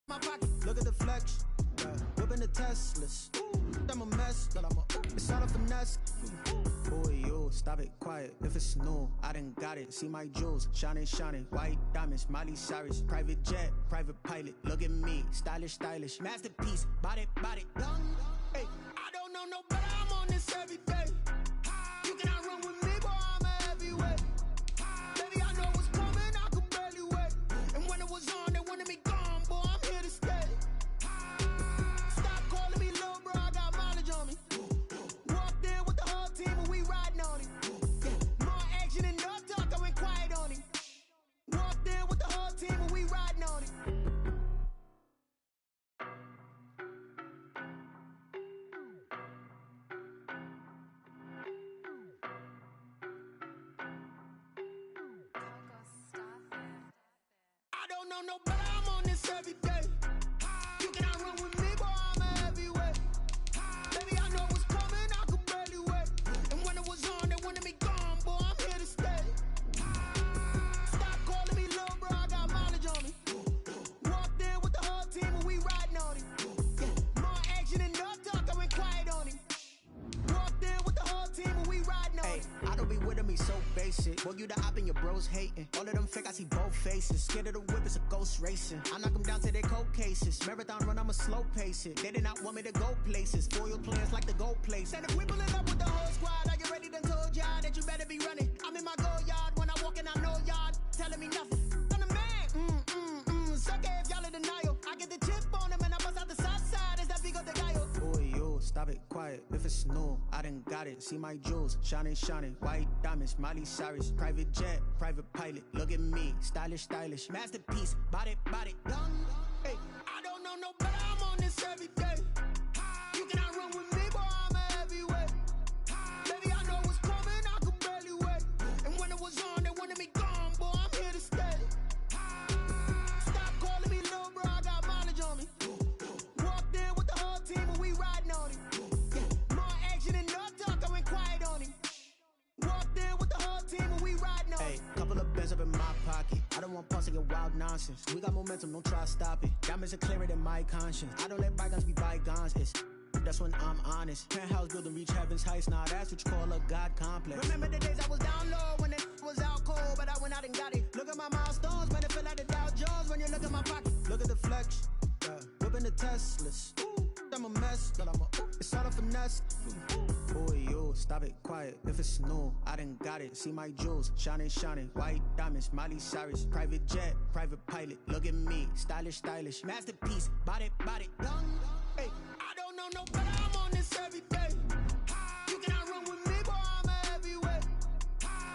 My pocket, look at the flex. Whipping the Teslas. I'm a mess, but it's all a finesse. Boy, you stop it quiet. If it's new, I done got it. See my jewels, shining, shining. White diamonds, Miley Cyrus. Private jet, private pilot. Look at me, stylish, stylish. Masterpiece, body, body. Hey, I don't know no better. I'm on this every day. You cannot run with me, boy. I'm a heavyweight. Baby, I know what's coming. I could barely wait. And when it was on, they wanted me gone, boy. I'm here to stay. Stop calling me little bro. I got mileage on me. Walked in with the whole team and we riding on him. More action and no talk. I went quiet on him. Walked in with the whole team and we riding on him. I don't know no better. I'm on this every day. You cannot run with me, boy. I'm a heavyweight. Baby, I know what's coming. I could barely wait. And when it was on, they wanted me gone, boy. I'm here to stay. Stop calling me little bro. I got mileage on me. Walked in with the whole team and we riding on him. More action and no talk. I went quiet on him. Walked in with the whole team and we riding on him. I don't be with me so basic. Boy, you the op and your bros hating. All of them fake, I see both faces. Scared of the whip, it's a ghost racing. I knock them down to their cold cases. Marathon run, I'ma slow pace it. They did not want me to go places. Foil plans like the gold place. And if we pulling up with the whole squad, are you ready? Done told y'all that you better be running. I'm in my go yard. When I walk in, I know y'all telling me nothing. I'm the man. Suck it if y'all in denial. I get the chip on them and I bust out the south side. Is that Vigo de Gallo? Boy, you stop it quiet. If it's new, I done got it. See my jewels, shining, shining. White diamonds, Miley Cyrus. Private jet, private pilot. Look at me, stylish, stylish. Masterpiece, body, body. Hey, I don't know no better. I'm on this every day. You cannot run with me, boy. I'm a heavyweight. Baby, I know what's coming. I could barely wait. And when it was on, they wanted me gone, boy. I'm here to stay. Stop calling me little bro. I got mileage on me. Walked in with the whole team and we riding on him. More action and no talk. I went quiet on him. Walked in with the whole team and we riding on him. Hey, couple of bands up in my pocket. I don't want pause to get wild nonsense. We got momentum, don't try to stop it. Diamonds are clearer than my conscience. I don't let bygones be bygones. That's when I'm honest. Penthouse building reach heaven's heights. Nah, that's what you call a God complex. Remember the days I was down low when it was out cold, but I went out and got it. Look at my milestones, man, it feel like the Dow Jones when you look at my pocket. Look at the flex, whipping the Teslas. I'm a mess, but it's all a finesse. Boy, you stop it quiet. If it's new, I done got it. See my jewels, shining, shining. White diamonds, Miley Cyrus. Private jet, private pilot. Look at me, stylish, stylish. Masterpiece, body, body. Hey, I don't know no better. I'm on this every day. You cannot run with me, boy. I'm a heavyweight.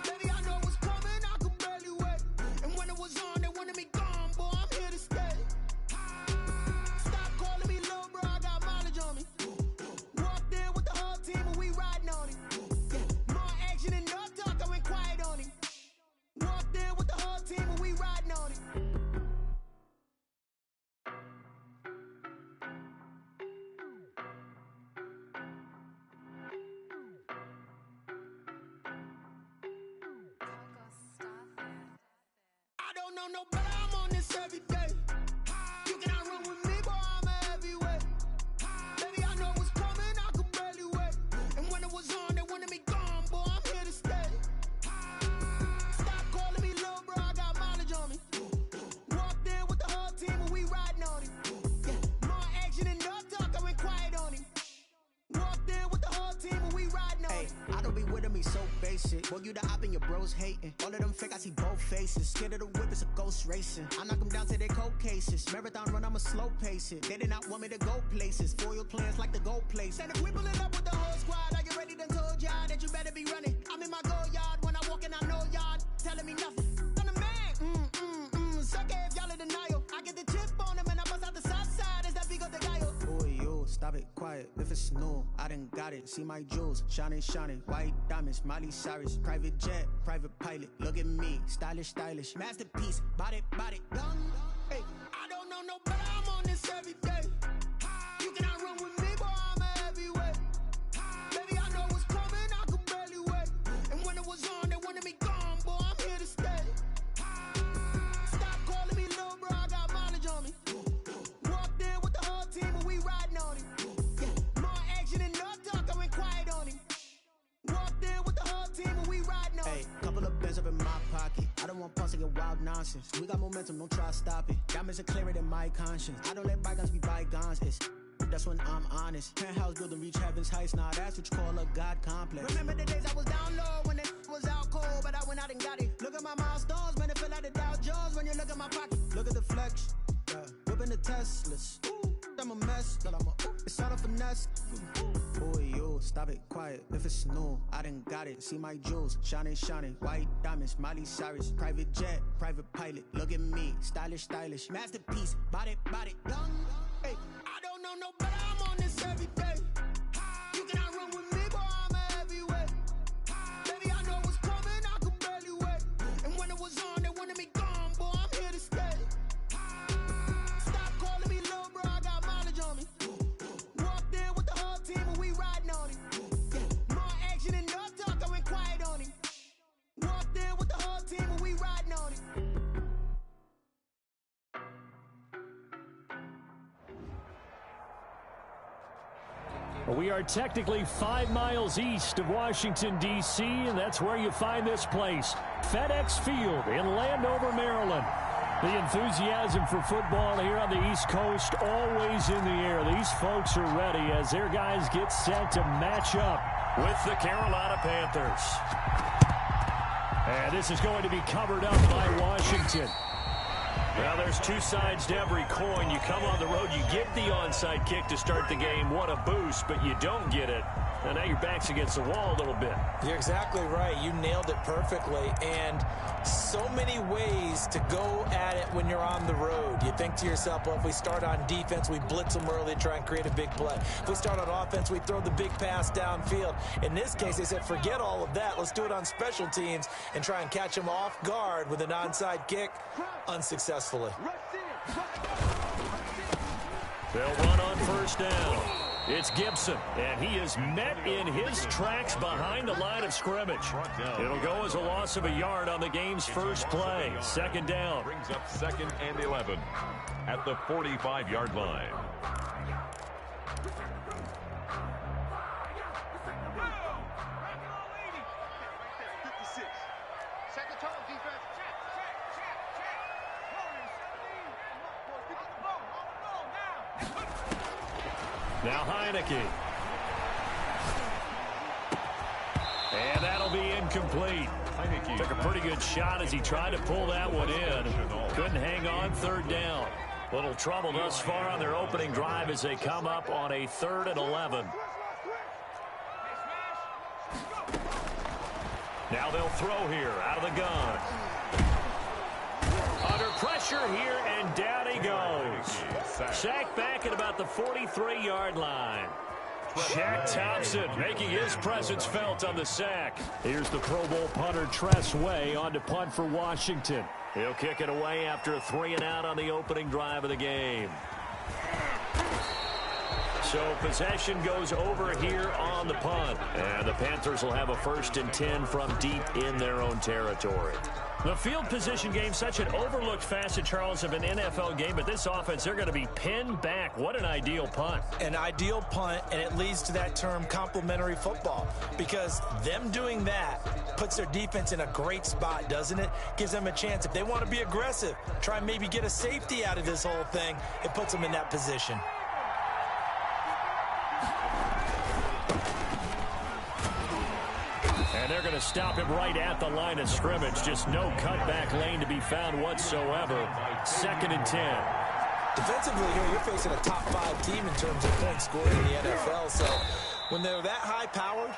Baby, I know what's coming. I could barely wait. And when it was on, they wanted me gone, boy. I'm here to stay. Stop calling me little bro. I got mileage on me. Walked in with the whole team and we riding on him. More action and no talk. I went quiet on him. Walked in with the whole team and we riding on him. I don't know no better. I'm on this every day. You cannot run with me, boy. I'm a heavyweight. Baby, I know what's coming. I could barely wait. And when it was on, they wanted me gone, boy. I'm here to stay. Stop calling me little bro. I got mileage on me. Walked in with the whole team and we riding on him. More action and no talk. I went quiet on him. Walked in with the whole team and we riding on him. I don't be with me so basic. Boy, you the op and your bros hating. All of them fake, I see both faces. Scared of the whip, it's a ghost racing. I knock them down to their cold cases. Marathon run, I'ma slow pace it. They did not want me to go places. Foil plans like the gold place. And if we pulling up with the whole squad, are you ready? Done told y'all that you better be running. I'm in my go yard. When I walk in, I know y'all telling me nothing. I'm the man. Suck it if y'all in denial. I get the chip on them and I bust out the south side. Is that Vigo de Gallo? Boy, you stop it quiet. If it's new, I done got it. See my jewels, shining, shining. White diamonds, Miley Cyrus. Private jet, private pilot. Look at me, stylish, stylish. Masterpiece, body, body. Hey, I don't know no better. I'm on this every day. You cannot run with me, boy. I'm a heavyweight. Baby, I know what's coming. I could barely wait. And when it was on, they wanted me gone, boy. I'm here to stay. Stop calling me little bro. I got mileage on me. want pulse to get wild nonsense. We got momentum, don't try to stop it. Diamonds are clearer than my conscience. I don't let bygones be bygones. That's when I'm honest. Penthouse building, reach heaven's heights. Nah, that's what you call a God complex. Remember the days I was down low when it was out cold, but I went out and got it. Look at my milestones, man, it feel like the Dow Jones when you look at my pocket. Look at the flex, yeah. Whipping the Teslas. I'm a mess, but it's all a finesse. Boy, you stop it, quiet. If it's new, I done got it. See my jewels, shining, shining. White diamonds, Miley Cyrus. Private jet, private pilot. Look at me, stylish, stylish. Masterpiece, body, young. Hey, I don't know no better. I'm on this every day. You cannot run with me, boy. I'm a heavyweight. Baby, I know what's coming. I could barely wait. And when it was on, they wanted me gone, boy. I'm here to stay. Stop calling me little bro. I got mileage on me. Walked in with the whole team and we riding on it. More action and no talk. I went quiet on it. Walked in with the whole team and we riding on it. We are technically 5 miles east of Washington, D.C., and that's where you find this place, FedEx Field in Landover, Maryland. The enthusiasm for football here on the East Coast always in the air. These folks are ready as their guys get set to match up with the Carolina Panthers. And this is going to be covered up by Washington. Well, there's two sides to every coin. You come on the road, you get the onside kick to start the game. What a boost, but you don't get it. And now your back's against the wall a little bit. You're exactly right. You nailed it perfectly. And so many ways to go at it when you're on the road. You think to yourself, well, if we start on defense, we blitz them early, try and create a big play. If we start on offense, we throw the big pass downfield. In this case, they said, forget all of that. Let's do it on special teams and try and catch them off guard with an onside kick unsuccessfully. They'll run on first down. It's Gibson, and he is met in his tracks behind the line of scrimmage. It'll go as a loss of a yard on the game's first play. Second down. Brings up 2nd and 11 at the 45-yard line. Now Heineke. And that'll be incomplete. Took a pretty good shot as he tried to pull that one in. Couldn't hang on. Third down. Little trouble thus far on their opening drive as they come up on a 3rd and 11. Now they'll throw here out of the gun. Under pressure here, and down he goes. Sacked back at about the 43-yard line. Shaq Thompson making his presence felt on the sack. Here's the Pro Bowl punter Tress Way on to punt for Washington. He'll kick it away after a 3-and-out on the opening drive of the game. So possession goes over here on the punt. And the Panthers will have a 1st and 10 from deep in their own territory. The field position game, such an overlooked facet, Charles, of an NFL game, but this offense, they're going to be pinned back. What an ideal punt. An ideal punt, and it leads to that term complementary football, because them doing that puts their defense in a great spot, doesn't it? Gives them a chance. If they want to be aggressive, try and maybe get a safety out of this whole thing, it puts them in that position. And they're going to stop him right at the line of scrimmage. Just no cutback lane to be found whatsoever. 2nd and 10. Defensively here, you're facing a top 5 team in terms of points scored in the NFL. So when they're that high-powered,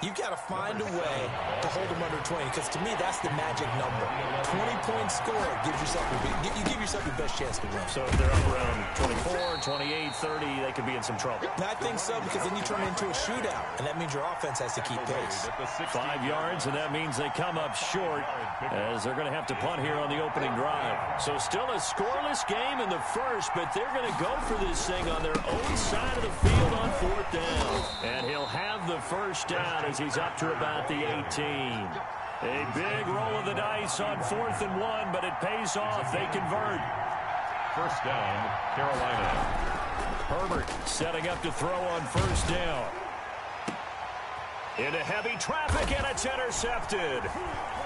you've got to find a way to hold them under 20, because to me, that's the magic number. 20 points scored gives yourself you give yourself your best chance to win. So if they're up around 24, 28, 30, they could be in some trouble. I think so, because then you turn it into a shootout, and that means your offense has to keep pace. 5 yards, and that means they come up short, as they're going to have to punt here on the opening drive. So still a scoreless game in the first, but they're going to go for this thing on their own side of the field on 4th down. And he'll have the first down as he's up to about the 18. A big roll of the dice on 4th and 1, but it pays off. They convert. First down, Carolina. Herbert setting up to throw on first down. Into heavy traffic, and it's intercepted.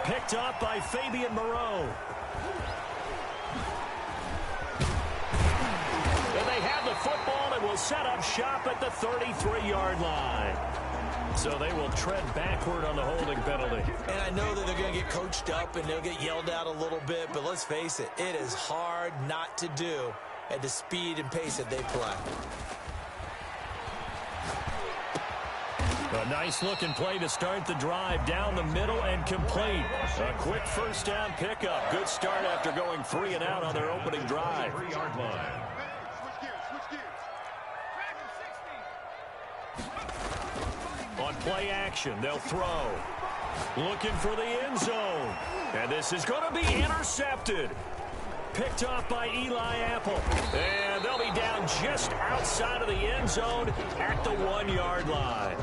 Picked up by Fabian Moreau. And they have the football and will set up shop at the 33-yard line. So they will tread backward on the holding penalty. And I know that they're going to get coached up and they'll get yelled at a little bit, but let's face it, it is hard not to do at the speed and pace that they play. A nice-looking play to start the drive down the middle and complete. A quick first down pickup. Good start after going 3 and out on their opening drive. 3-yard line. On play action, they'll throw. Looking for the end zone. And this is going to be intercepted. Picked off by Eli Apple. And they'll be down just outside of the end zone at the 1-yard line.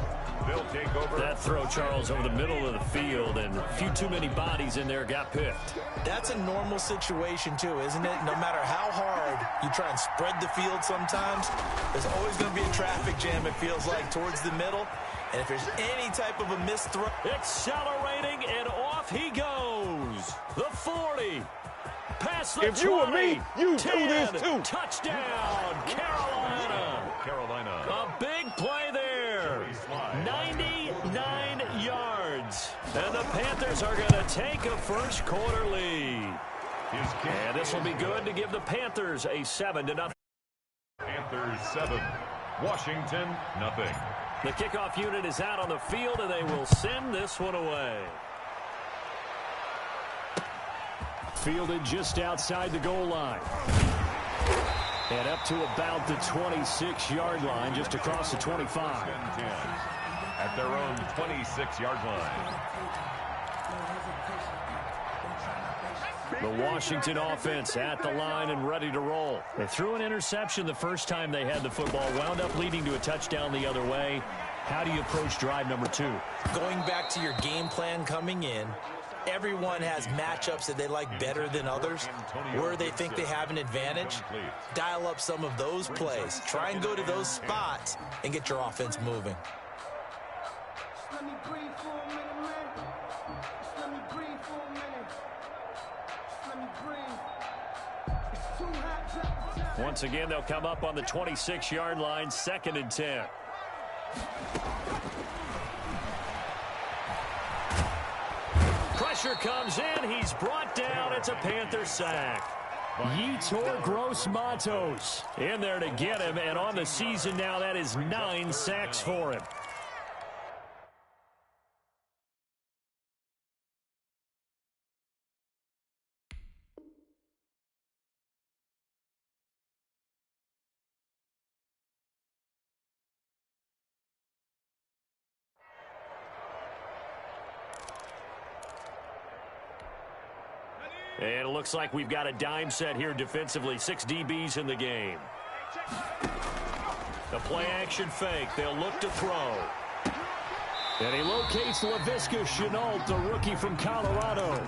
They'll take over. That throw, Charles, over the middle of the field, and a few too many bodies in there got picked. That's a normal situation, too, isn't it? No matter how hard you try and spread the field sometimes, there's always going to be a traffic jam, it feels like, towards the middle. And if there's any type of a missed throw. Accelerating, and off he goes. The 40. Past the 20. If you were me, you 10, do this too. Touchdown, Carolina. Carolina. A big play there. 99 yards. And the Panthers are going to take a first quarter lead. And this will be good to give the Panthers a 7-0. Panthers 7. Washington, nothing. The kickoff unit is out on the field, and they will send this one away. Fielded just outside the goal line. And up to about the 26-yard line, just across the 25. 10 at their own 26-yard line. The Washington offense at the line and ready to roll. They threw an interception the first time they had the football, wound up leading to a touchdown the other way. How do you approach drive number 2? Going back to your game plan coming in, everyone has matchups that they like better than others, where they think they have an advantage. Dial up some of those plays. Try and go to those spots and get your offense moving. Let me breathe for a minute, man. Just let me breathe for a minute. Just let me breathe. It's too hot. Once again, they'll come up on the 26-yard line, 2nd and 10. Pressure comes in. He's brought down. It's a Panther sack. Yetur Gross-Matos in there to get him, and on the season now, that is 9 sacks for him. And it looks like we've got a dime set here defensively. 6 DBs in the game. The play-action fake. They'll look to throw. And he locates Laviska Shenault, the rookie from Colorado.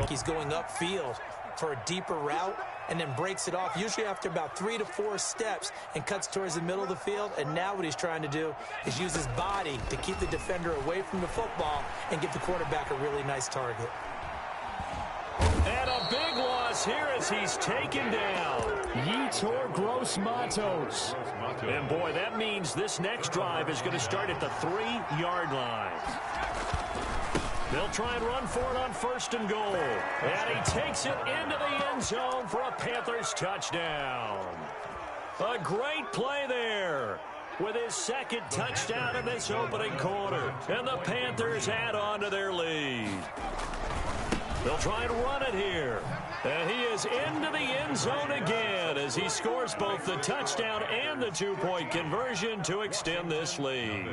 He's going upfield for a deeper route and then breaks it off, usually after about 3 to 4 steps, and cuts towards the middle of the field. And now what he's trying to do is use his body to keep the defender away from the football and give the quarterback a really nice target. And a big loss here as he's taken down. Yetur Gross-Matos. And boy, that means this next drive is going to start at the 3-yard line. They'll try and run for it on 1st and goal. And he takes it into the end zone for a Panthers touchdown. A great play there with his 2nd touchdown in this opening quarter. And the Panthers add on to their lead. They'll try and run it here. And he is into the end zone again as he scores both the touchdown and the 2-point conversion to extend this lead.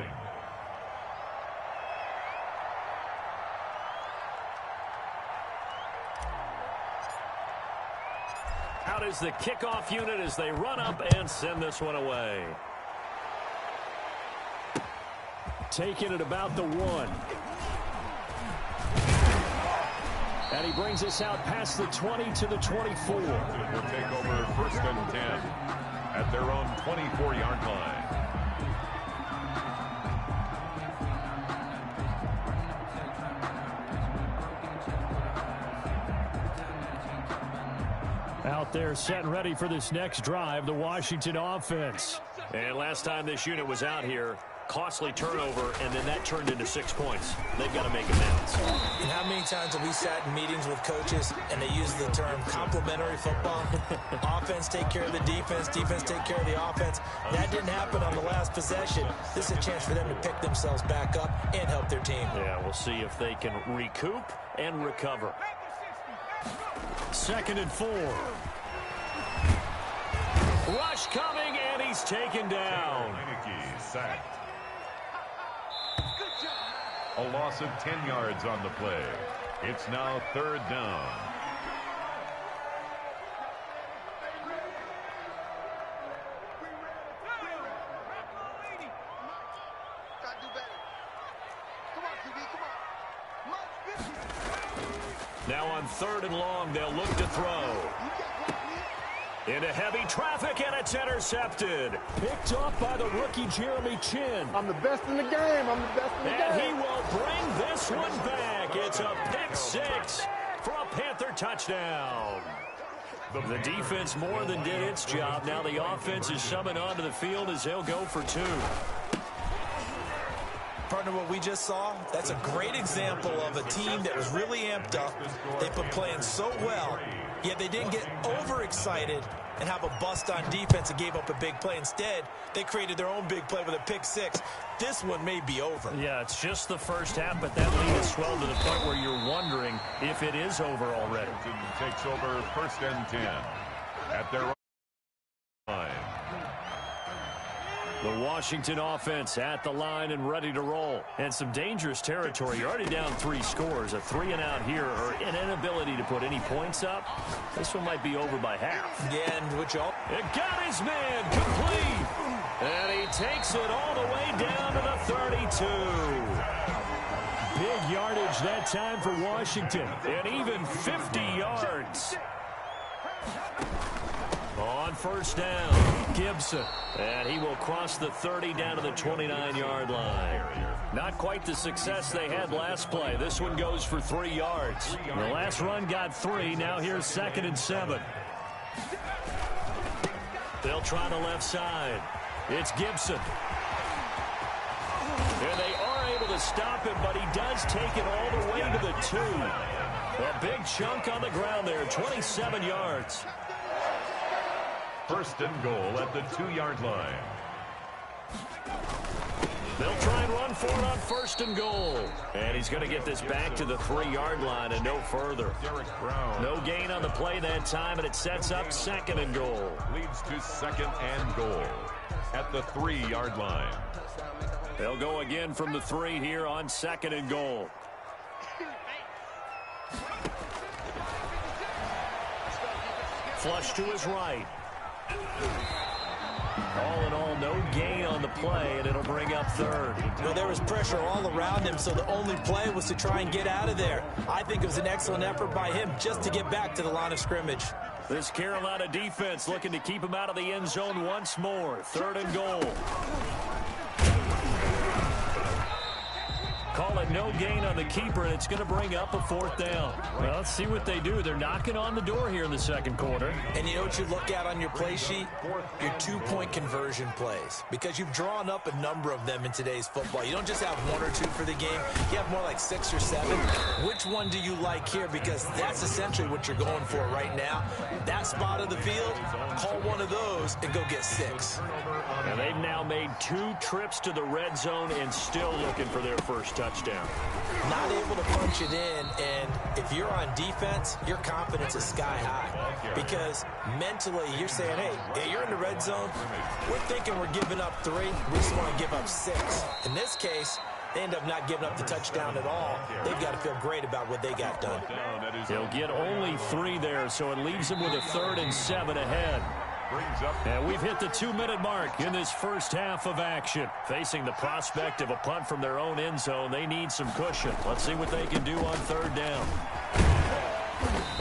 Out is the kickoff unit as they run up and send this one away. Taking it about the 1. And he brings us out past the 20 to the 24. We'll take over 1st and 10 at their own 24-yard line. Out there set and ready for this next drive, the Washington offense. And last time this unit was out here, costly turnover, and then that turned into 6 points. They've got to make amends. And how many times have we sat in meetings with coaches and they use the term complementary football? Offense take care of the defense, defense take care of the offense. That didn't happen on the last possession. This is a chance for them to pick themselves back up and help their team. Yeah, we'll see if they can recoup and recover. 2nd and 4. Rush coming, and he's taken down. Sacked. A loss of 10 yards on the play. It's now 3rd down. Now on 3rd and long, they'll look to throw. Into heavy traffic, and it's intercepted. Picked up by the rookie Jeremy Chin. I'm the best in the game. I'm the best in the game. And he will bring this one back. It's a pick 6 for a Panther touchdown. The defense more than did its job. Now the offense is summoned onto the field as they'll go for 2. Partner, what we just saw, that's a great example of a team that was really amped up. They've been playing so well, yet they didn't get overexcited and have a bust on defense and gave up a big play. Instead, they created their own big play with a pick 6. This one may be over. Yeah, it's just the first half, but that lead has swelled to the point where you're wondering if it is over already. Takes over 1st and 10 at their line. The Washington offense at the line and ready to roll. And some dangerous territory. You're already down 3 scores. A 3-and-out here or an inability to put any points up. This one might be over by half. Yeah, and which all... It got his man complete. And he takes it all the way down to the 32. Big yardage that time for Washington. And even 50 yards. On 1st down, Gibson. And he will cross the 30 down to the 29-yard line. Not quite the success they had last play. This one goes for 3 yards. The last run got 3. Now here's 2nd and 7. They'll try the left side. It's Gibson. And they are able to stop him, but he does take it all the way to the 2. A big chunk on the ground there, 27 yards. 1st and goal at the 2-yard line. They'll try and run for it on 1st and goal. And he's going to get this back to the 3-yard line and no further. No gain on the play that time, and it sets up 2nd and goal. Leads to 2nd and goal at the 3-yard line. They'll go again from the 3 here on 2nd and goal. Flush to his right. All in all, no gain on the play, and it'll bring up 3rd. Well, there was pressure all around him, so the only play was to try and get out of there. I think it was an excellent effort by him just to get back to the line of scrimmage. This Carolina defense looking to keep him out of the end zone once more. 3rd and goal. Call it no gain on the keeper, and it's going to bring up a 4th down. Well, let's see what they do. They're knocking on the door here in the 2nd quarter. And you know what you look at on your play sheet? Your 2-point conversion plays. Because you've drawn up a number of them in today's football. You don't just have 1 or 2 for the game. You have more like 6 or 7. Which one do you like here? Because that's essentially what you're going for right now. That spot of the field, call one of those and go get 6. And they've now made 2 trips to the red zone and still looking for their first touchdown. Not able to punch it in, and if you're on defense, your confidence is sky high. Because mentally, you're saying, hey, you're in the red zone. We're thinking we're giving up 3. We just want to give up 6. In this case, they end up not giving up the touchdown at all. They've got to feel great about what they got done. They'll get only 3 there, so it leaves them with a 3rd and 7 ahead. And we've hit the 2-minute mark in this first half of action. Facing the prospect of a punt from their own end zone, they need some cushion. Let's see what they can do on 3rd down.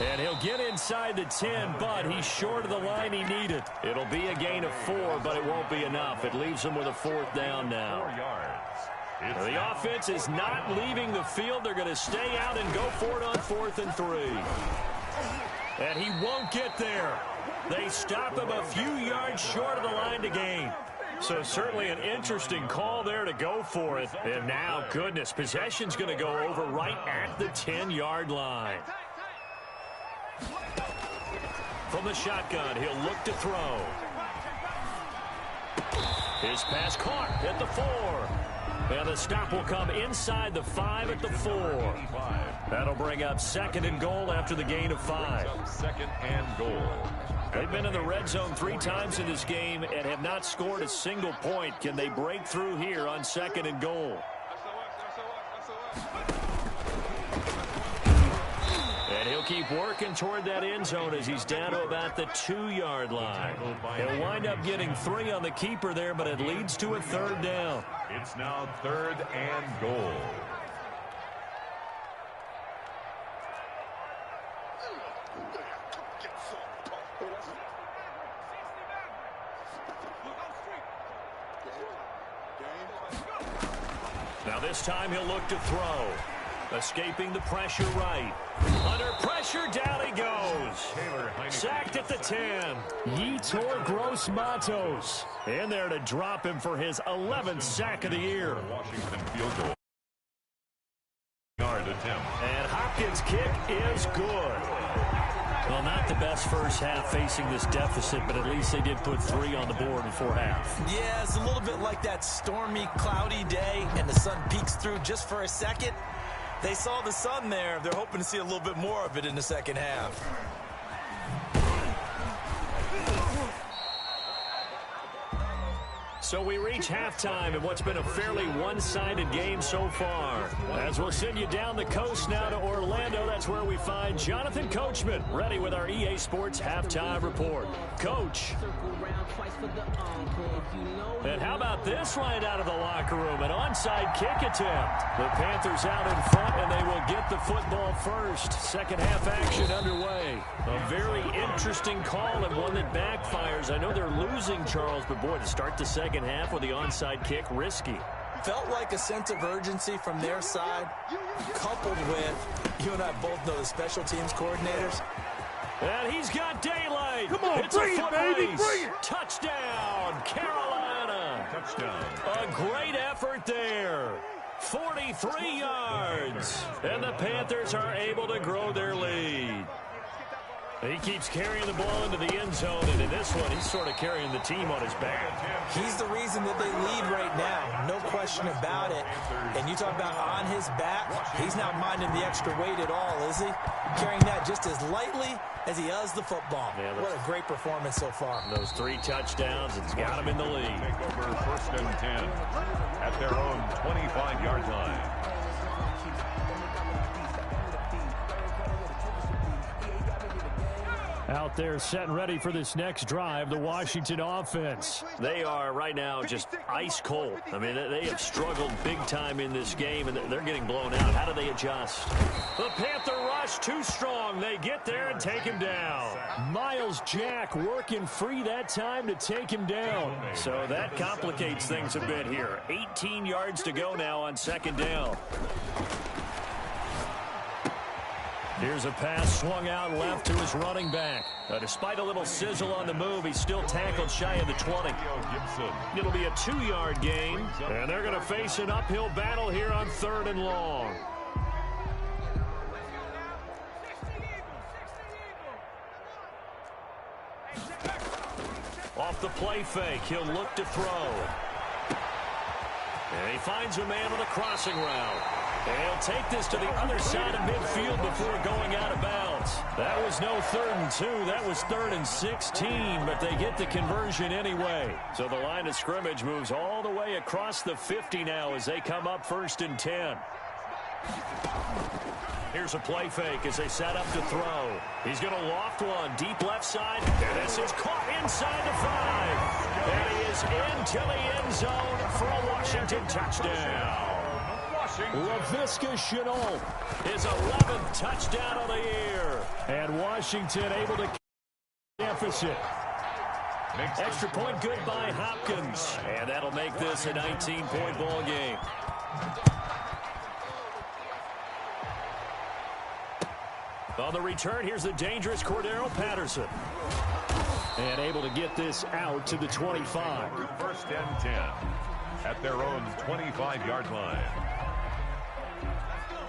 And he'll get inside the 10, but he's short of the line he needed. It'll be a gain of 4, but it won't be enough. It leaves him with a 4th down now. 4 yards. The offense is not leaving the field. They're going to stay out and go for it on 4th and 3. And he won't get there. They stop him a few yards short of the line to gain. So certainly an interesting call there to go for it. And now, goodness, possession's going to go over right at the 10-yard line. From the shotgun, he'll look to throw. His pass caught at the 4. And the stop will come inside the 5 at the 4. That'll bring up 2nd and goal after the gain of 5. 2nd and goal. They've been in the red zone 3 times in this game and have not scored a single point. Can they break through here on 2nd and goal? And he'll keep working toward that end zone as he's down to about the 2-yard line. He'll wind up getting 3 on the keeper there, but it leads to a 3rd down. It's now 3rd and goal. Now this time he'll look to throw. Escaping the pressure right. Under pressure, down he goes. Sacked at the 10. Yetur Gross-Matos in there to drop him for his 11th sack of the year. Washington field goal. Yard attempt. And Hopkins' kick is good. Well, not the best first half facing this deficit, but at least they did put 3 on the board before half. Yeah, it's a little bit like that stormy, cloudy day, and the sun peeks through just for a second. They saw the sun there. They're hoping to see a little bit more of it in the second half. So we reach halftime in what's been a fairly one-sided game so far. As we'll send you down the coast now to Orlando, that's where we find Jonathan Coachman, ready with our EA Sports Halftime Report. Coach. And how about this right out of the locker room? An onside kick attempt. The Panthers out in front, and they will get the football first. Second half action underway. A very interesting call and one that backfires. I know they're losing, Charles, but boy, to start the second half with the onside kick, risky. Felt like a sense of urgency from their side, coupled with, you and I both know the special teams coordinators. And he's got daylight. Come on, it's bring it, baby, race. bring it. Touchdown, Carolina. Touchdown. A great effort there. 43 yards. And the Panthers are able to grow their lead. He keeps carrying the ball into the end zone, and in this one, he's sort of carrying the team on his back. He's the reason that they lead right now, no question about it. And you talk about on his back, he's not minding the extra weight at all, is he? Carrying that just as lightly as he does the football. Yeah, what a great performance so far. Those 3 touchdowns, it's got him in the lead. Take over 1st and 10 at their own 25-yard line. Out there set and ready for this next drive, the Washington offense. They are right now just ice cold. I mean, they have struggled big time in this game, and they're getting blown out. How do they adjust? The Panther rush too strong. They get there and take him down. Miles Jack working free that time to take him down. So that complicates things a bit here. 18 yards to go now on 2nd down. Here's a pass swung out left to his running back. Despite a little sizzle on the move, he's still tackled shy of the 20. It'll be a 2-yard gain, and they're going to face an uphill battle here on 3rd and long. Off the play fake, he'll look to throw. And he finds a man with a crossing route. And he'll take this to the other side of midfield before going out of bounds. That was no 3rd and 2. That was 3rd and 16, but they get the conversion anyway. So the line of scrimmage moves all the way across the 50 now as they come up 1st and 10. Here's a play fake as they set up to throw. He's going to loft one deep left side. And this is caught inside the 5. And he is into the end zone for a Washington touchdown. Laviska Shenault, his 11th touchdown of the year. And Washington able to deficit. Extra point good by Hopkins. And that'll make this a 19-point ball game. On the return, here's the dangerous Cordero Patterson. And able to get this out to the 25. First and 10 at their own 25-yard line.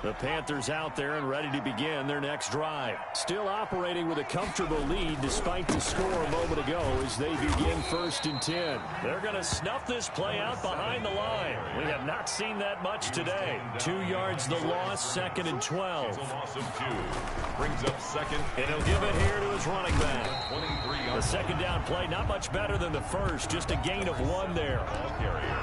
The Panthers out there and ready to begin their next drive. Still operating with a comfortable lead despite the score a moment ago as they begin first and 10. They're going to snuff this play out behind the line. We have not seen that much today. 2 yards the loss, second and 12. A loss of 2. Brings up second. And he'll give it here to his running back. 23 The yards. second down play, not much better than the first, just a gain of 1 there.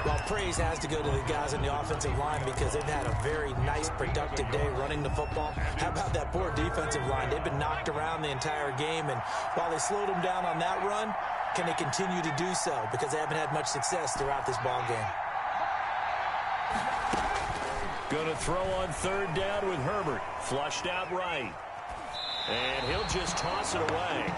Well, praise has to go to the guys on the offensive line because they've had a very nice, productive day running the football. How about that poor defensive line? They've been knocked around the entire game, and while they slowed them down on that run, can they continue to do so? Because they haven't had much success throughout this ball game. Going to throw on third down with Herbert. Flushed out right. And he'll just toss it away.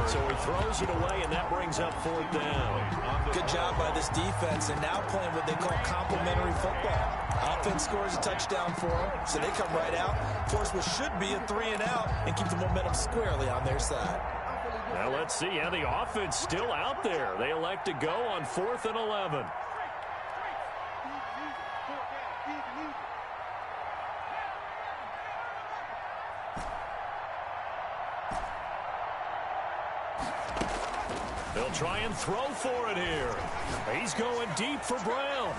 So he throws it away, and that brings up fourth down. Good job by this defense, and now playing what they call complementary football. Offense scores a touchdown for them, so they come right out, force what should be a 3 and out, and keep the momentum squarely on their side. Now let's see. Yeah, the offense still out there. They elect to go on 4th and 11. They'll try and throw for it here. He's going deep for Brown.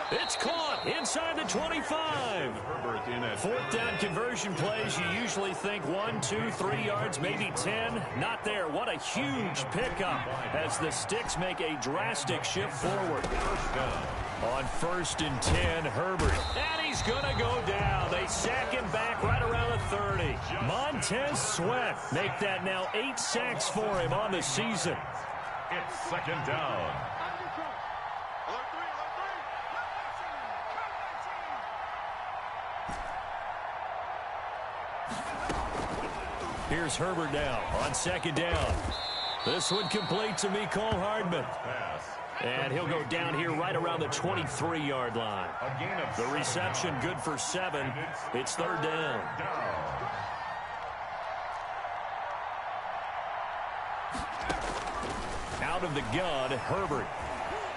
It's caught inside the 25. 4th down conversion plays, you usually think 1, 2, 3 yards, maybe 10. Not there. What a huge pickup as the Sticks make a drastic shift forward. On 1st and 10, Herbert. And he's going to go down. They sack him back right around the 30. Montez Sweat make that now 8 sacks for him on the season. It's second down. Here's Herbert now on second down. This one complete to Mecole Hardman. And he'll go down here right around the 23-yard line. The reception good for 7. It's third down. Out of the gun, Herbert.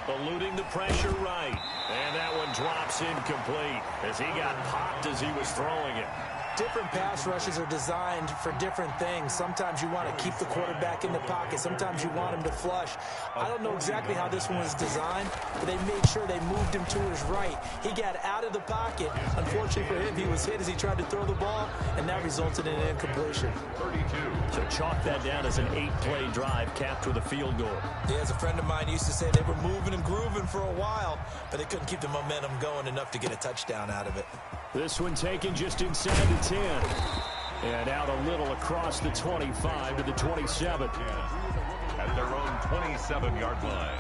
Eluding the pressure right. And that one drops incomplete as he got popped as he was throwing it. Different pass rushes are designed for different things. Sometimes you want to keep the quarterback in the pocket. Sometimes you want him to flush. I don't know exactly how this one was designed, but they made sure they moved him to his right. He got out of the pocket. Unfortunately for him, he was hit as he tried to throw the ball, and that resulted in an incompletion. 32. So chalk that down as an 8-play drive capped with a field goal. Yeah, as a friend of mine used to say, they were moving and grooving for a while, but they couldn't keep the momentum going enough to get a touchdown out of it. This one taken just inside the 10. And out a little across the 25 to the 27. At their own 27-yard line.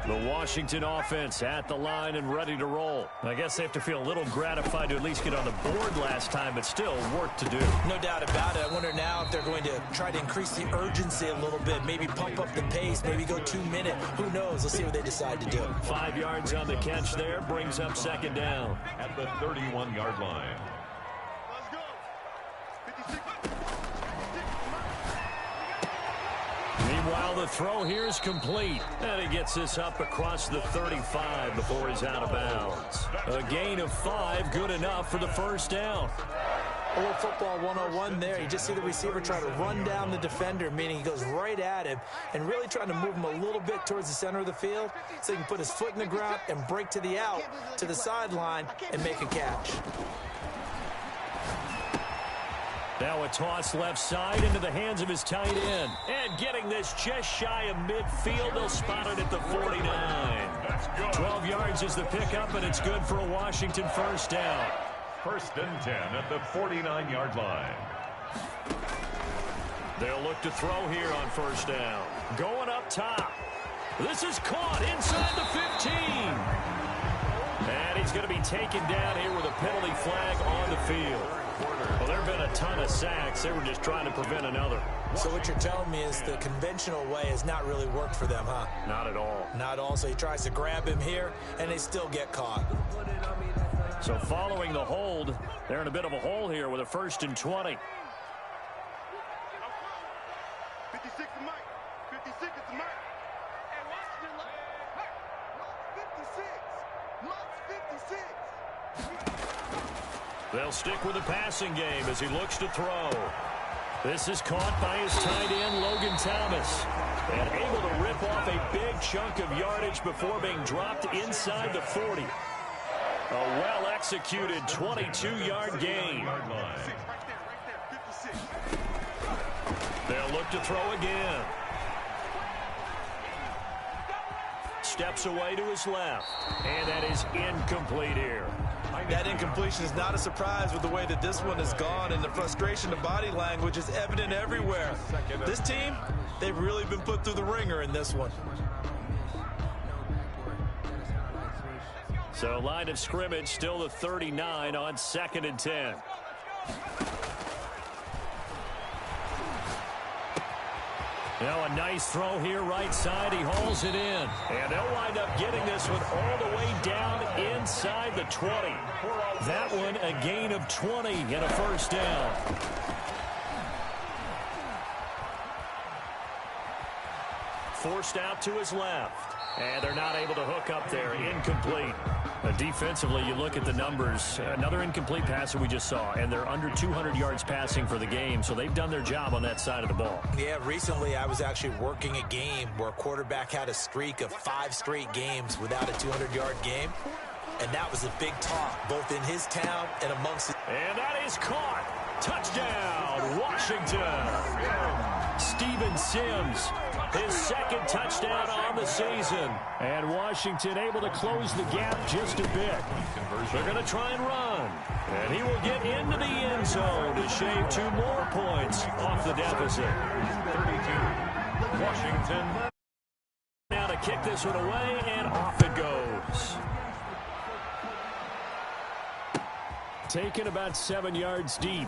The Washington offense at the line and ready to roll. I guess they have to feel a little gratified to at least get on the board last time, but still work to do. No doubt about it. I wonder now if they're going to try to increase the urgency a little bit, maybe pump up the pace, maybe go 2-minute. Who knows? Let's see what they decide to do. 5 yards on the catch there, brings up second down. At the 31-yard line. Meanwhile, the throw here is complete. And he gets this up across the 35 before he's out of bounds. A gain of 5, good enough for the first down. A little football 101 there. You just see the receiver try to run down the defender, meaning he goes right at him and really trying to move him a little bit towards the center of the field so he can put his foot in the ground and break to the out, to the sideline, and make a catch. Now a toss left side into the hands of his tight end. And getting this just shy of midfield, they'll spot it at the 49. 12 yards is the pickup, and it's good for a Washington first down. First and 10 at the 49-yard line. They'll look to throw here on first down. Going up top. This is caught inside the 15. And he's going to be taken down here with a penalty flag on the field. Well, there have been a ton of sacks. They were just trying to prevent another. So what you're telling me is the conventional way has not really worked for them, huh? Not at all. Not at all. So he tries to grab him here, and they still get caught. So following the hold, they're in a bit of a hole here with a 1st and 20. 56 is Mike. 56 is Mike. And Washington left. Mike's 56. Mike's 56. They'll stick with the passing game as he looks to throw. This is caught by his tight end, Logan Thomas. And able to rip off a big chunk of yardage before being dropped inside the 40. A well-executed 22-yard gain. They'll look to throw again. Steps away to his left. And that is incomplete here. That incompletion is not a surprise with the way that this one has gone, and the frustration of body language is evident everywhere. This team, they've really been put through the ringer in this one. So line of scrimmage still the 39 on 2nd and 10. Now a nice throw here right side. He hauls it in. And they'll wind up getting this one all the way down inside the 20. That one a gain of 20 and a 1st down. Forced out to his left. And they're not able to hook up there. Incomplete. Defensively, you look at the numbers. Another incomplete pass that we just saw, and they're under 200 yards passing for the game, so they've done their job on that side of the ball. Yeah, recently I was actually working a game where a quarterback had a streak of 5 straight games without a 200-yard game, and that was a big talk, both in his town and amongst his... And that is caught. Touchdown, Washington. Steven Sims, his 2nd touchdown on the season. And Washington able to close the gap just a bit. They're going to try and run. And he will get into the end zone to shave 2 more points off the deficit. 32, Washington. Now to kick this one away, and off it goes. Taken about 7 yards deep.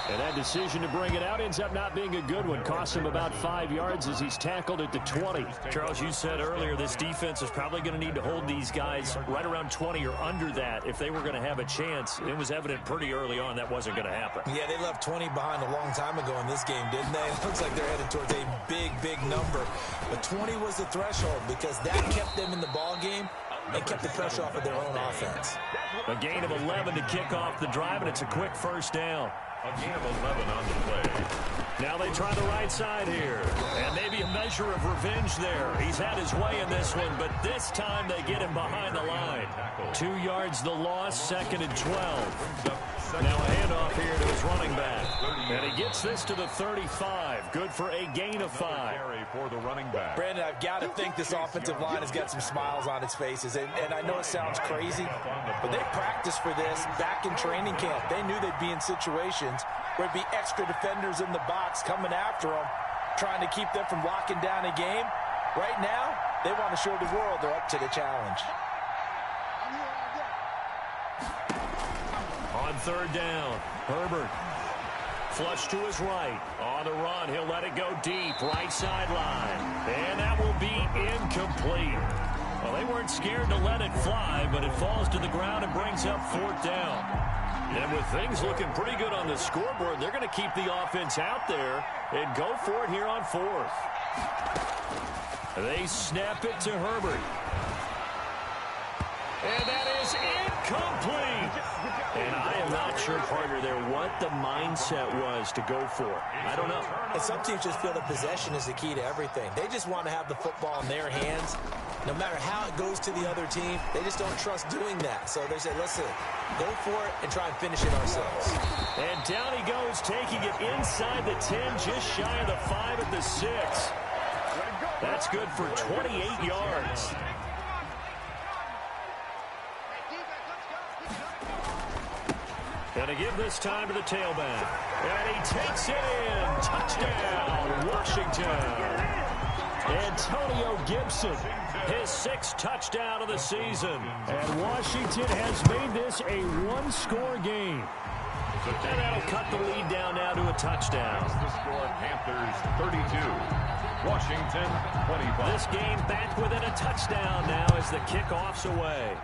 And that decision to bring it out ends up not being a good one. Cost him about 5 yards as he's tackled at the 20. Charles, you said earlier this defense is probably going to need to hold these guys right around 20 or under that if they were going to have a chance. It was evident pretty early on that wasn't going to happen. Yeah, they left 20 behind a long time ago in this game, didn't they? It looks like they're headed towards a big, big number. But 20 was the threshold because that kept them in the ball game and kept the pressure off of their own offense. A gain of 11 to kick off the drive, and it's a quick 1st down. A gain of 11 on the play. Now they try the right side here. And maybe a measure of revenge there. He's had his way in this one, but this time they get him behind the line. 2 yards the loss, 2nd and 12. Now a handoff here to his running back. And he gets this to the 35. Good for a gain of 5. For the running back. Brandon, I've got to think this offensive line has got some smiles on its faces. And I know it sounds crazy, but they practiced for this back in training camp. They knew they'd be in situations where it'd be extra defenders in the box coming after them, trying to keep them from locking down a game. Right now, they want to show the world they're up to the challenge. On 3rd down, Herbert. Flush to his right. On the run, he'll let it go deep. Right sideline. And that will be incomplete. Well, they weren't scared to let it fly, but it falls to the ground and brings up 4th down. And with things looking pretty good on the scoreboard, they're going to keep the offense out there and go for it here on 4th. They snap it to Herbert. And that is incomplete. And I am not sure, partner, there what the mindset was to go for it. I don't know. And some teams just feel that possession is the key to everything. They just want to have the football in their hands. No matter how it goes to the other team, they just don't trust doing that. So they say, listen, go for it and try and finish it ourselves. And down he goes, taking it inside the 10, just shy of the 5 at the 6. That's good for 28 yards. Going to give this time to the tailback. And he takes it in. Touchdown, Washington. Antonio Gibson, his 6th touchdown of the season. And Washington has made this a 1-score game. And that'll cut the lead down now to a touchdown. The score, Panthers 32, Washington 25. This game back within a touchdown now as the kickoff's away.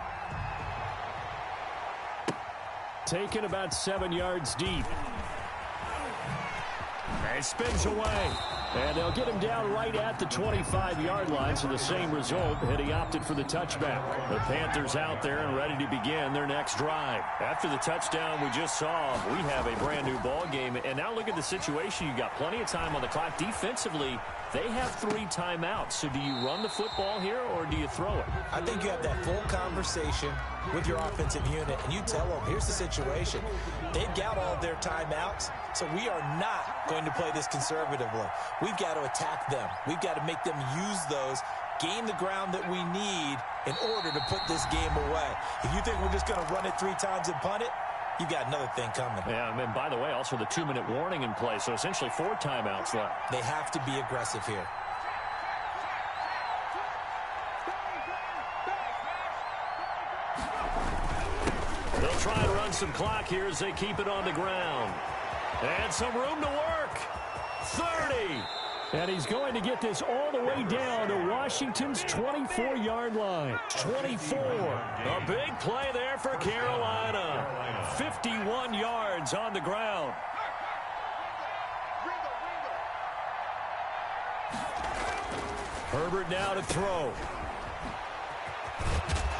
Taken about 7 yards deep. And spins away. And they'll get him down right at the 25-yard line, so the same result, and he opted for the touchback. The Panthers out there and ready to begin their next drive. After the touchdown we just saw, we have a brand-new ball game. And now look at the situation. You've got plenty of time on the clock. Defensively, they have 3 timeouts. So do you run the football here or do you throw it? I think you have that full conversation with your offensive unit, and you tell them, here's the situation. They've got all of their timeouts, so we are not going to play this conservatively. We've got to attack them. We've got to make them use those, gain the ground that we need in order to put this game away. If you think we're just going to run it 3 times and punt it, you've got another thing coming. Yeah, and by the way, also the 2-minute warning in play, so essentially 4 timeouts left. They have to be aggressive here. They'll try and run some clock here as they keep it on the ground. And some room to work. 30. And he's going to get this all the way down to Washington's 24-yard line. 24. A big play there for Carolina. 51 yards on the ground. Herbert now to throw.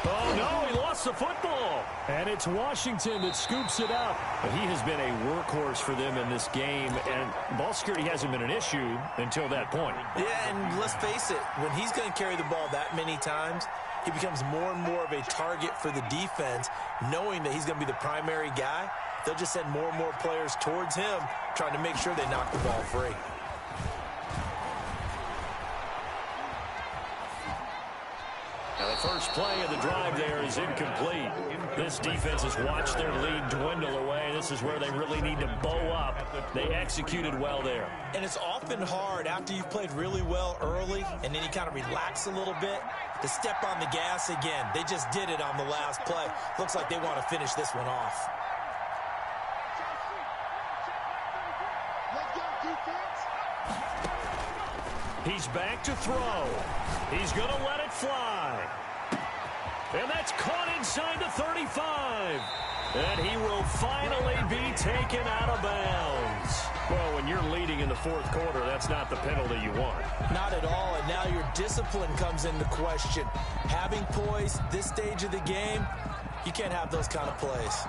Oh, no, he lost the football. And it's Washington that scoops it up. But he has been a workhorse for them in this game, and ball security hasn't been an issue until that point. Yeah, and let's face it, when he's going to carry the ball that many times, he becomes more and more of a target for the defense, knowing that he's going to be the primary guy. They'll just send more and more players towards him, trying to make sure they knock the ball free. Now the first play of the drive there is incomplete. This defense has watched their lead dwindle away. This is where they really need to bow up. They executed well there. And it's often hard after you've played really well early and then you kind of relax a little bit to step on the gas again. They just did it on the last play. Looks like they want to finish this one off. He's back to throw. He's going to let it fly. And that's caught inside the 35. And he will finally be taken out of bounds. Well, when you're leading in the 4th quarter, that's not the penalty you want. Not at all, and now your discipline comes into question. Having poise this stage of the game, you can't have those kind of plays.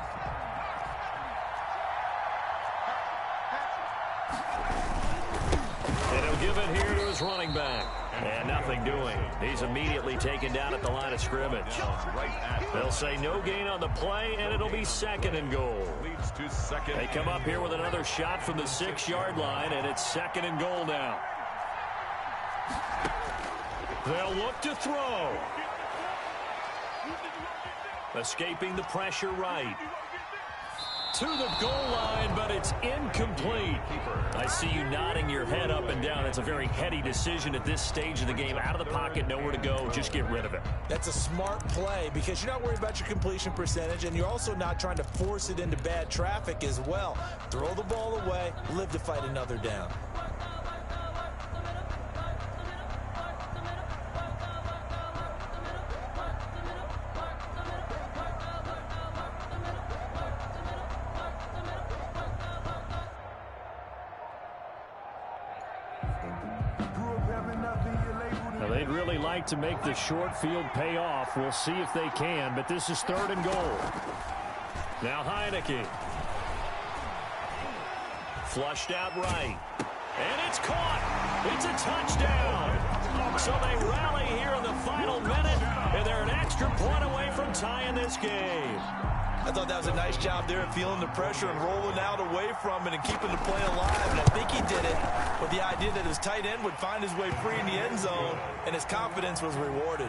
And he'll give it here to his running back. And nothing doing. He's immediately taken down at the line of scrimmage. They'll say no gain on the play, and it'll be 2nd and goal. They come up here with another shot from the 6-yard line, and it's 2nd and goal now. They'll look to throw. Escaping the pressure right. To the goal line, but it's incomplete. I see you nodding your head up and down. It's a very heady decision at this stage of the game. Out of the pocket, nowhere to go. Just get rid of it. That's a smart play because you're not worried about your completion percentage, and you're also not trying to force it into bad traffic as well. Throw the ball away, live to fight another down. They'd really like to make the short field pay off. We'll see if they can, but this is 3rd and goal. Now Heineke. Flushed out right. And it's caught. It's a touchdown. So they rally here in the final minute, and they're an extra point away from tying this game. I thought that was a nice job there of feeling the pressure and rolling out away from it and keeping the play alive. And I think he did it with the idea that his tight end would find his way free in the end zone, and his confidence was rewarded.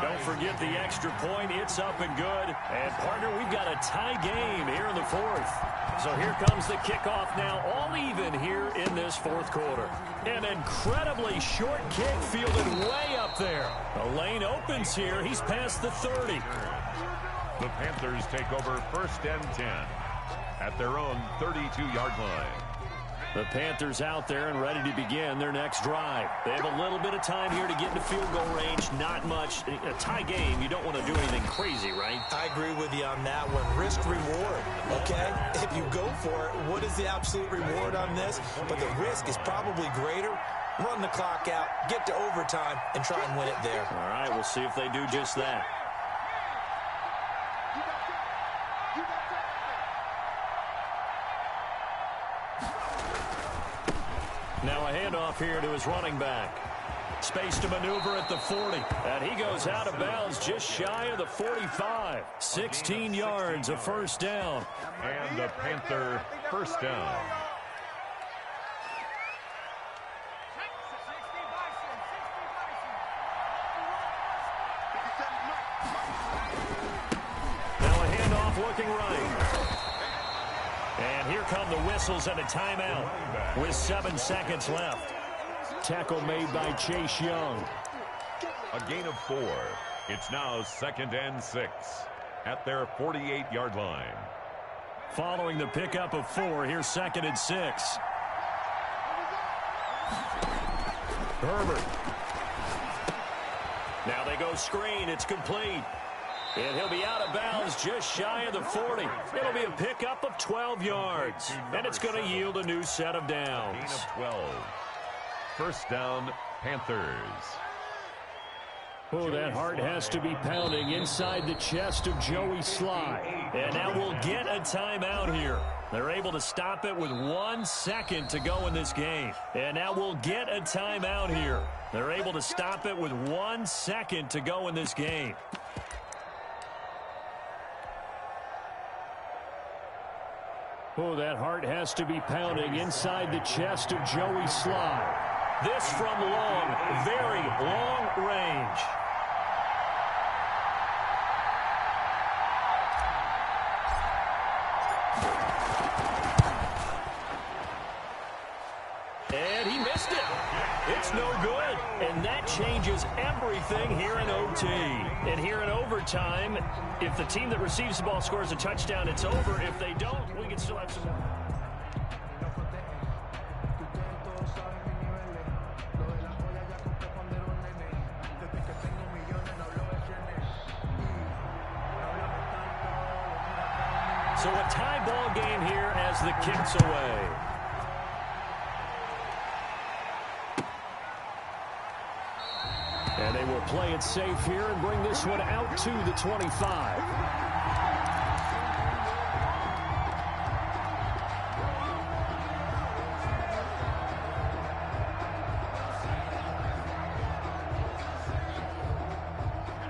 Don't forget the extra point. It's up and good. And, partner, we've got a tie game here in the 4th. So here comes the kickoff now, all even here in this 4th quarter. An incredibly short kick fielded way up there. The lane opens here. He's past the 30. The Panthers take over 1st and 10 at their own 32-yard line. The Panthers out there and ready to begin their next drive. They have a little bit of time here to get into field goal range. Not much. A tie game, you don't want to do anything crazy, right? I agree with you on that one. Risk reward, okay? If you go for it, what is the absolute reward on this? But the risk is probably greater. Run the clock out, get to overtime, and try and win it there. All right, we'll see if they do just that. Now a handoff here to his running back. Space to maneuver at the 40. And he goes out of bounds just shy of the 45. 16 yards, a first down. And the Panther first down. Now a handoff looking right. And here come the whistles and a timeout with 7 seconds left. Tackle made by Chase Young. A gain of 4. It's now 2nd and 6 at their 48-yard line. Following the pickup of 4, here's 2nd and 6. Herbert. Now they go screen. It's complete. And he'll be out of bounds just shy of the 40. It'll be a pickup of 12 yards. And it's going to yield a new set of downs. Gain of 12. First down, Panthers. Oh, that heart has to be pounding inside the chest of Joey Sly. And now we'll get a timeout here. They're able to stop it with 1 second to go in this game. And now we'll get a timeout here. They're able to stop it with 1 second to go in this game. Oh, that heart has to be pounding inside the chest of Joey Sly. This from long, very long range. And he missed it. It's no good. And that changes everything here in OT. And here in overtime, if the team that receives the ball scores a touchdown, it's over. If they don't, we can still have some... So a tie ball game here as the kick's away. And they will play it safe here and bring this one out to the 25.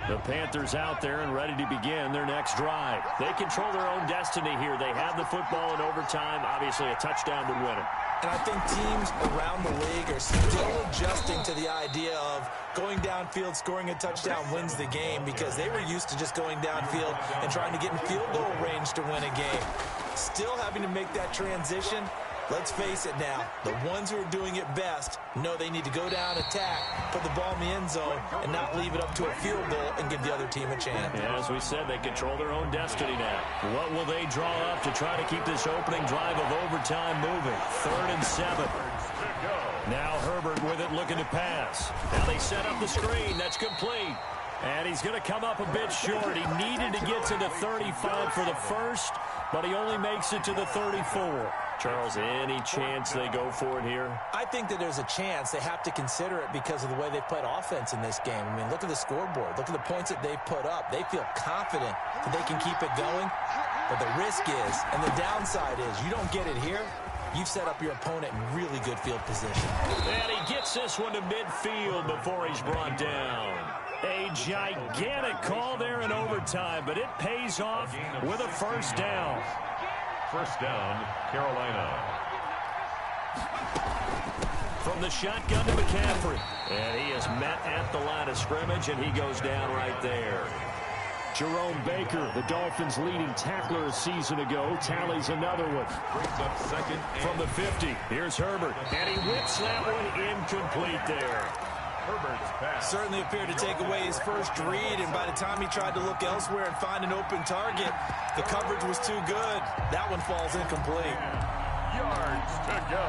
The Panthers out there and ready to begin their next drive. They control their own destiny here. They have the football in overtime. Obviously, a touchdown would win it. And I think teams around the league are still adjusting to the idea of going downfield, scoring a touchdown wins the game, because they were used to just going downfield and trying to get in field goal range to win a game. Still having to make that transition. Let's face it now, the ones who are doing it best know they need to go down, attack, put the ball in the end zone, and not leave it up to a field goal and give the other team a chance. Yeah, as we said, they control their own destiny now. What will they draw up to try to keep this opening drive of overtime moving? 3rd and 7. Now Herbert with it, looking to pass. Now they set up the screen. That's complete. And he's going to come up a bit short. He needed to get to the 35 for the first, but he only makes it to the 34. Charles, any chance they go for it here? I think that there's a chance. They have to consider it because of the way they've played offense in this game. I mean, look at the scoreboard. Look at the points that they've put up. They feel confident that they can keep it going. But the risk is, and the downside is, you don't get it here, you've set up your opponent in really good field position. And he gets this one to midfield before he's brought down. A gigantic call there in overtime, but it pays off with a first down. First down, Carolina. From the shotgun to McCaffrey. And he is met at the line of scrimmage, and he goes down right there. Jerome Baker, the Dolphins' leading tackler a season ago, tallies another one. Brings up 2nd From the 50, here's Herbert. And he whips that one incomplete there. Herbert's pass. Certainly appeared to take away his first read, and by the time he tried to look elsewhere and find an open target, the coverage was too good. That one falls incomplete. yards to go.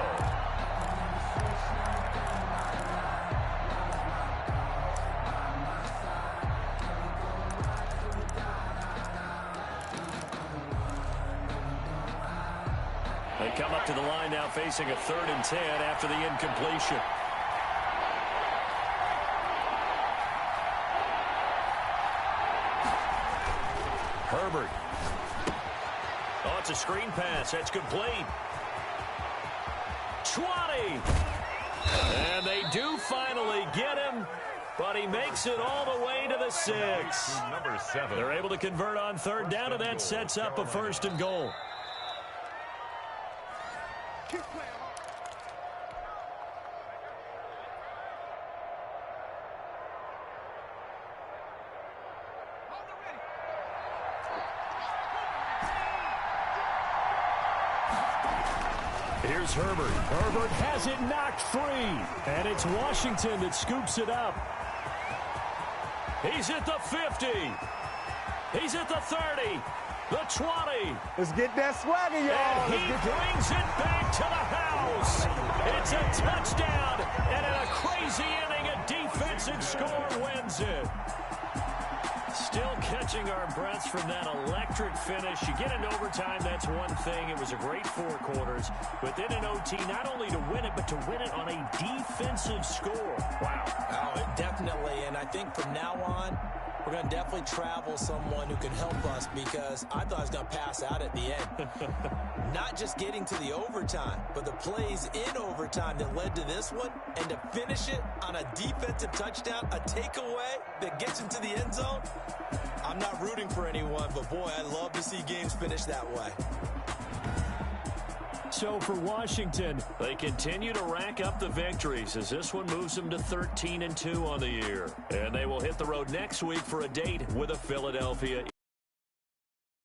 They come up to the line now facing a 3rd and 10 after the incompletion. Herbert. Oh, it's a screen pass. That's complete. 20. And they do finally get him, but he makes it all the way to the 6. Number 7. They're able to convert on 3rd down, and that sets up a 1st and goal. Keep playing hard. Here's Herbert. Herbert has it knocked free, and it's Washington that scoops it up. He's at the 50. He's at the 30. The 20. Let's get that swagger, y'all. And he brings it back to the house. It's a touchdown, and in a crazy inning, a defensive score wins it. Still catching our breaths from that electric finish. You get into overtime, that's one thing. It was a great 4 quarters. But then in OT, not only to win it, but to win it on a defensive score. Wow. Oh, definitely. And I think from now on, we're going to definitely travel someone who can help us, because I thought I was going to pass out at the end. Not just getting to the overtime, but the plays in overtime that led to this one, and to finish it on a defensive touchdown, a takeaway that gets into the end zone. I'm not rooting for anyone, but boy, I love to see games finish that way. So for Washington, they continue to rack up the victories as this one moves them to 13-2 on the year. And they will hit the road next week for a date with the Philadelphia